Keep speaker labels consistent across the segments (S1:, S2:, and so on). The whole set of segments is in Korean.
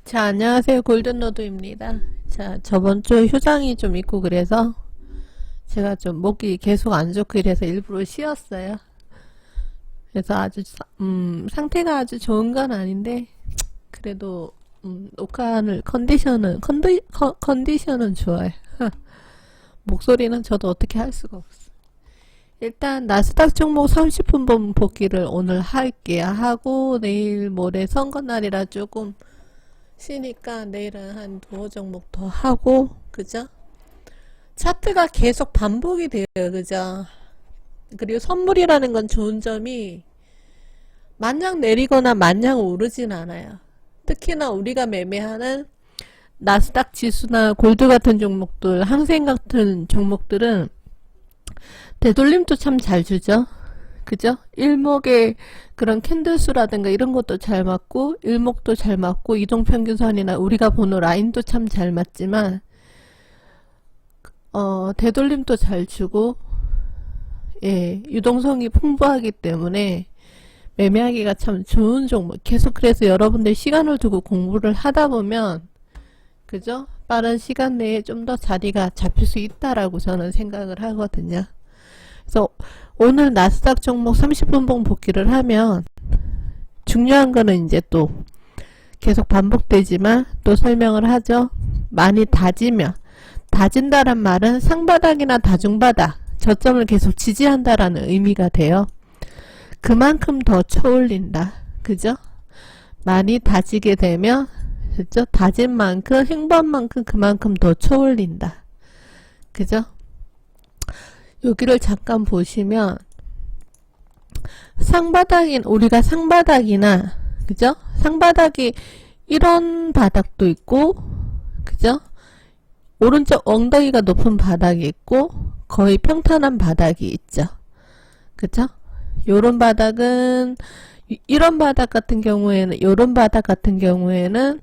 S1: 자, 안녕하세요. 골든로드입니다. 자, 저번 주 휴장이 좀 있고 그래서 제가 좀 목이 계속 안 좋고 이래서 일부러 쉬었어요. 그래서 아주 상태가 아주 좋은 건 아닌데 그래도 녹화하는 컨디션은 좋아요. 목소리는 저도 어떻게 할 수가 없어. 일단 나스닥 종목 30분봉 복귀를 오늘 할게요. 하고 내일 모레 선거날이라 조금 쉬니까 내일은 한 두어 종목 더 하고, 그죠? 차트가 계속 반복이 돼요, 그죠? 그리고 선물이라는 건 좋은 점이 마냥 내리거나 마냥 오르진 않아요. 특히나 우리가 매매하는 나스닥 지수나 골드 같은 종목들, 항생 같은 종목들은 되돌림도 참 잘 주죠. 그죠? 일목의 그런 캔들수라든가 이런 것도 잘 맞고 일목도 잘 맞고 이동평균선이나 우리가 보는 라인도 참 잘 맞지만 되돌림도 잘 주고 예, 유동성이 풍부하기 때문에 매매하기가 참 좋은 종목. 계속 그래서 여러분들 시간을 두고 공부를 하다 보면 그죠? 빠른 시간 내에 좀 더 자리가 잡힐 수 있다라고 저는 생각을 하거든요. 그래서 오늘 나스닥 종목 30분봉 복귀를 하면 중요한 거는 이제 또 계속 반복되지만 또 설명을 하죠. 많이 다진다란 말은 상바닥이나 다중바닥 저점을 계속 지지한다라는 의미가 돼요. 그만큼 더 쳐올린다. 그죠? 많이 다지게 되면 그죠? 다진 만큼 행보한 만큼 그만큼 더 쳐올린다. 그죠? 여기를 잠깐 보시면 우리가 상바닥이나 그죠? 상바닥이 이런 바닥도 있고 그죠? 오른쪽 엉덩이가 높은 바닥이 있고 거의 평탄한 바닥이 있죠. 그죠? 요런 바닥은 이런 바닥 같은 경우에는 요런 바닥 같은 경우에는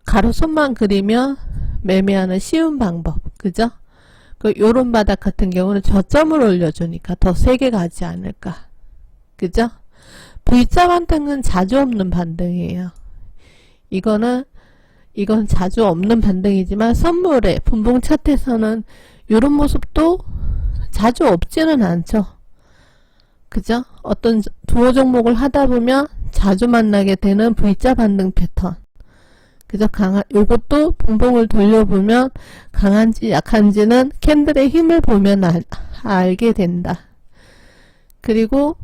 S1: 가로선만 그리면 매매하는 쉬운 방법. 그죠? 요런 바닥 같은 경우는 저점을 올려주니까 더 세게 가지 않을까. 그죠? V자 반등은 자주 없는 반등이에요. 이건 자주 없는 반등이지만 선물의 분봉 차트에서는 요런 모습도 자주 없지는 않죠. 그죠? 어떤 두어 종목을 하다 보면 자주 만나게 되는 V자 반등 패턴. 그죠? 요것도 분봉을 돌려보면 강한지 약한지는 캔들의 힘을 보면 알게 된다. 그리고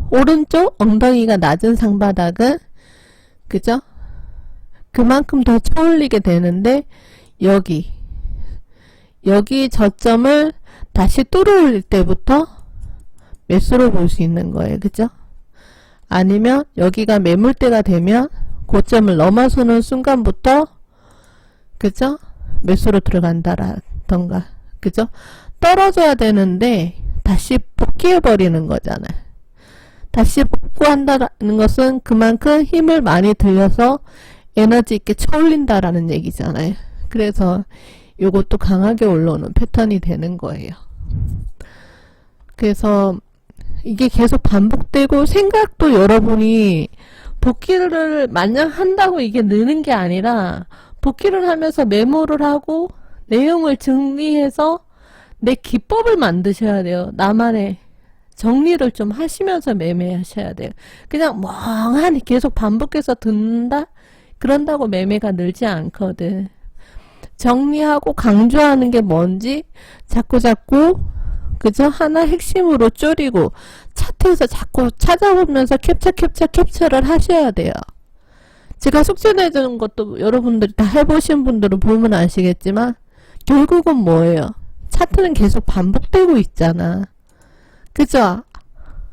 S1: 오른쪽 엉덩이가 낮은 상바닥은 그죠? 그만큼 더 쳐올리게 되는데 여기 저점을 다시 뚫어올릴 때부터 매수로 볼 수 있는 거예요. 그죠? 아니면 여기가 매물대가 되면 고점을 넘어서는 순간부터 그죠? 매수로 들어간다라던가 그죠? 떨어져야 되는데 다시 복귀해 버리는 거잖아요. 다시 복구한다는 것은 그만큼 힘을 많이 들여서 에너지 있게 쳐올린다라는 얘기잖아요. 그래서 요것도 강하게 올라오는 패턴이 되는 거예요. 그래서 이게 계속 반복되고 생각도 여러분이 복귀를 마냥 한다고 이게 느는 게 아니라 복귀를 하면서 메모를 하고 내용을 정리해서 내 기법을 만드셔야 돼요. 나만의 정리를 좀 하시면서 매매하셔야 돼요. 그냥 멍하니 계속 반복해서 듣는다? 그런다고 매매가 늘지 않거든. 정리하고 강조하는 게 뭔지 자꾸 그죠? 하나 핵심으로 쪼리고 차트에서 자꾸 찾아보면서 캡처를 하셔야 돼요. 제가 숙제 내주는 것도 여러분들이 다 해보신 분들은 보면 아시겠지만 결국은 뭐예요? 차트는 계속 반복되고 있잖아. 그죠?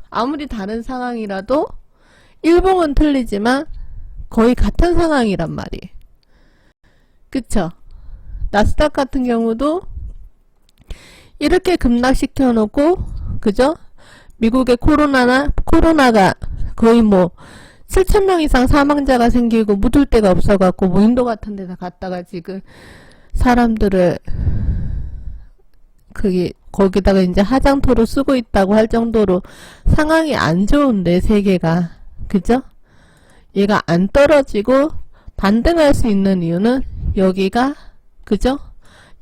S1: 아무리 다른 상황이라도 일봉은 틀리지만 거의 같은 상황이란 말이에요. 그쵸? 나스닥 같은 경우도 이렇게 급락시켜 놓고 그죠? 미국의 코로나가 거의 뭐 7,000명 이상 사망자가 생기고 묻을 데가 없어갖고 뭐 인도 같은 데다 갔다가 지금 사람들을 거기다가 이제 화장토로 쓰고 있다고 할 정도로 상황이 안 좋은데 세계가 그죠? 얘가 안 떨어지고 반등할 수 있는 이유는 여기가 그죠?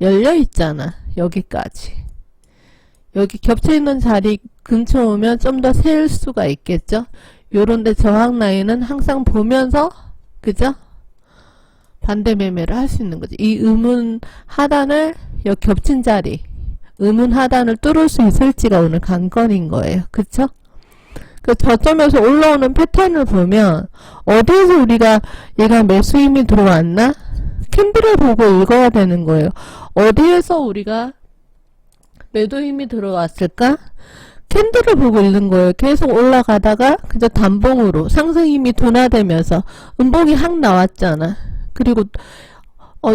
S1: 열려 있잖아. 여기까지. 여기 겹쳐 있는 자리 근처 오면 좀 더 셀 수가 있겠죠? 요런데 저항 라인은 항상 보면서 그죠? 반대 매매를 할 수 있는 거지. 이 음운 하단을 여기 겹친 자리 음운 하단을 뚫을 수 있을지가 오늘 관건인 거예요. 그쵸? 그 저점에서 올라오는 패턴을 보면 어디에서 우리가 얘가 매수 힘이 들어왔나? 캔들을 보고 읽어야 되는 거예요. 어디에서 우리가 매도 힘이 들어왔을까? 캔들을 보고 읽는 거예요. 계속 올라가다가 그저 단봉으로 상승 힘이 둔화되면서 음봉이 확 나왔잖아. 그리고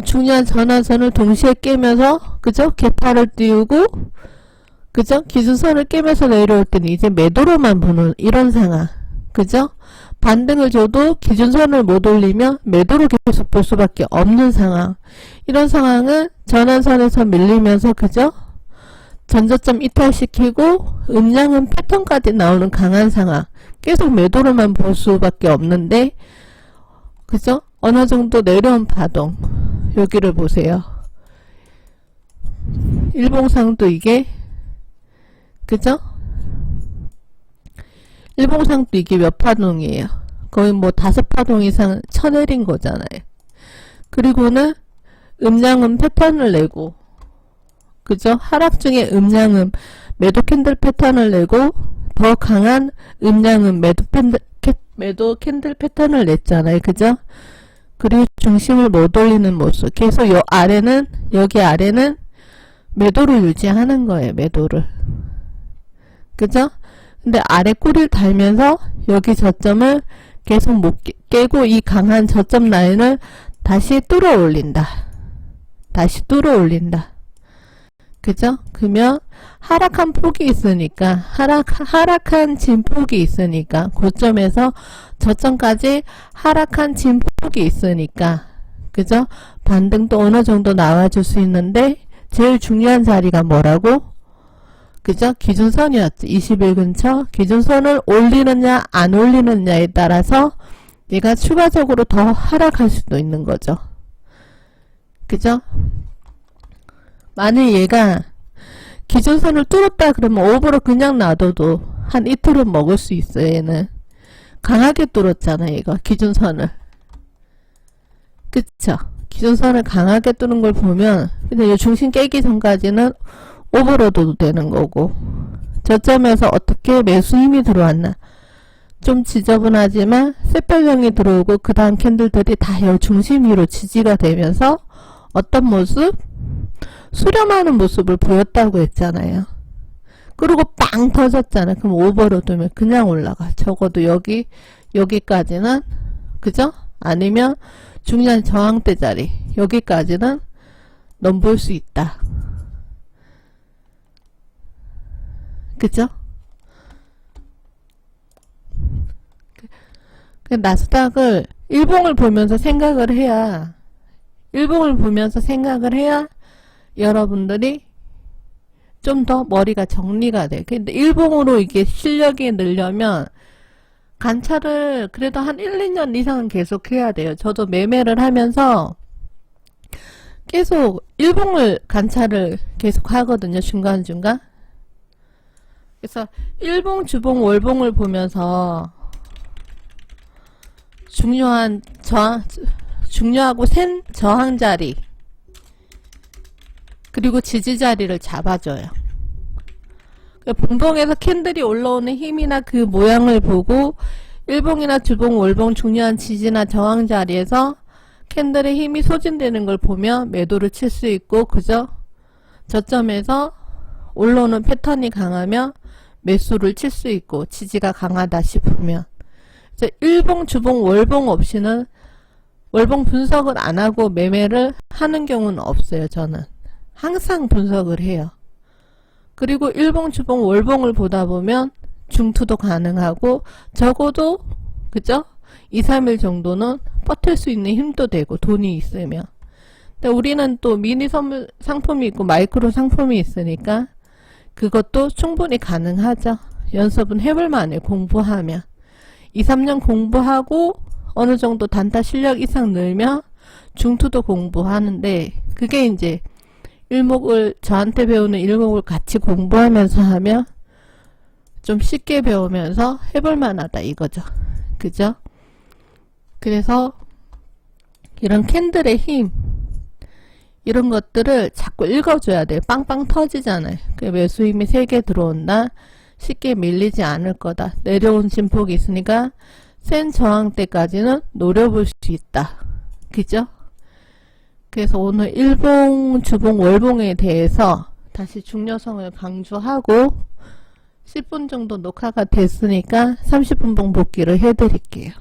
S1: 중요한 전환선을 동시에 깨면서 그죠? 개파를 띄우고 그죠? 기준선을 깨면서 내려올 때는 이제 매도로만 보는 이런 상황. 그죠? 반등을 줘도 기준선을 못 올리면 매도로 계속 볼 수밖에 없는 상황. 이런 상황은 전환선에서 밀리면서 그죠? 전저점 이탈시키고 음량은 패턴까지 나오는 강한 상황. 계속 매도로만 볼 수밖에 없는데 그죠? 어느 정도 내려온 파동. 여기를 보세요. 일봉상도 이게 그죠? 일봉상도 이게 몇 파동이에요? 거의 뭐 5파동 이상 쳐내린 거잖아요. 그리고는 음량은 패턴을 내고 그죠? 하락 중에 음량은 매도 캔들 패턴을 내고 더 강한 음량은 매도 캔들 패턴을 냈잖아요. 그죠? 그리고 중심을 못 올리는 모습. 계속 요 아래는 여기 아래는 매도를 유지하는 거예요. 매도를. 그죠? 근데 아래 꼬리를 달면서 여기 저점을 계속 못 깨고 이 강한 저점 라인을 다시 뚫어 올린다. 다시 뚫어 올린다. 그죠? 그러면 하락한 폭이 있으니까 하락한 진폭이 있으니까 고점에서 저점까지 하락한 진폭이 있으니까 그죠? 반등도 어느 정도 나와줄 수 있는데 제일 중요한 자리가 뭐라고? 그죠? 기준선이었지. 20일 근처 기준선을 올리느냐 안 올리느냐에 따라서 얘가 추가적으로 더 하락할 수도 있는 거죠. 그죠? 만일 얘가 기준선을 뚫었다 그러면 오버로 그냥 놔둬도 한 이틀은 먹을 수 있어요. 얘는 강하게 뚫었잖아. 얘가 기준선을. 그쵸? 기준선을 강하게 뚫은 걸 보면 근데 이 중심 깨기 전까지는 오버로도 되는 거고 저점에서 어떻게 매수 힘이 들어왔나 좀 지저분하지만 쇳별형이 들어오고 그 다음 캔들들이 다 이 중심 위로 지지가 되면서 어떤 모습? 수렴하는 모습을 보였다고 했잖아요. 그리고 빵 터졌잖아. 그럼 오버로드면 그냥 올라가. 적어도 여기까지는 그죠? 아니면 중요한 저항대 자리 여기까지는 넘볼 수 있다. 그죠? 나스닥을 일봉을 보면서 생각을 해야 여러분들이 좀 더 머리가 정리가 돼. 근데 일봉으로 이게 실력이 늘려면 관찰을 그래도 한 1, 2년 이상은 계속 해야 돼요. 저도 매매를 하면서 계속 일봉을 관찰을 계속 하거든요. 중간중간. 그래서 일봉, 주봉, 월봉을 보면서 중요하고 센 저항 자리 그리고 지지 자리를 잡아줘요. 분봉에서 캔들이 올라오는 힘이나 그 모양을 보고 일봉이나 주봉, 월봉 중요한 지지나 저항 자리에서 캔들의 힘이 소진되는 걸 보면 매도를 칠 수 있고 그죠? 저점에서 올라오는 패턴이 강하면 매수를 칠 수 있고 지지가 강하다 싶으면 일봉, 주봉, 월봉 없이는 월봉 분석을 안 하고 매매를 하는 경우는 없어요. 저는 항상 분석을 해요. 그리고 일봉, 주봉, 월봉을 보다 보면 중투도 가능하고 적어도 그죠? 2, 3일 정도는 버틸 수 있는 힘도 되고 돈이 있으면. 근데 우리는 또 미니 선물 상품이 있고 마이크로 상품이 있으니까 그것도 충분히 가능하죠. 연습은 해볼 만해 공부하면. 2, 3년 공부하고 어느 정도 단타 실력 이상 늘면 중투도 공부하는데, 그게 이제 일목을, 저한테 배우는 일목을 같이 공부하면서 하면 좀 쉽게 배우면서 해볼 만하다 이거죠. 그죠? 그래서 이런 캔들의 힘, 이런 것들을 자꾸 읽어줘야 돼요. 빵빵 터지잖아요. 그 매수 힘이 세게 들어온다. 쉽게 밀리지 않을 거다. 내려온 진폭이 있으니까 센 저항 때까지는 노려볼 수 있다. 그죠? 그래서 오늘 일봉, 주봉, 월봉에 대해서 다시 중요성을 강조하고 10분 정도 녹화가 됐으니까 30분 봉 복귀를 해드릴게요.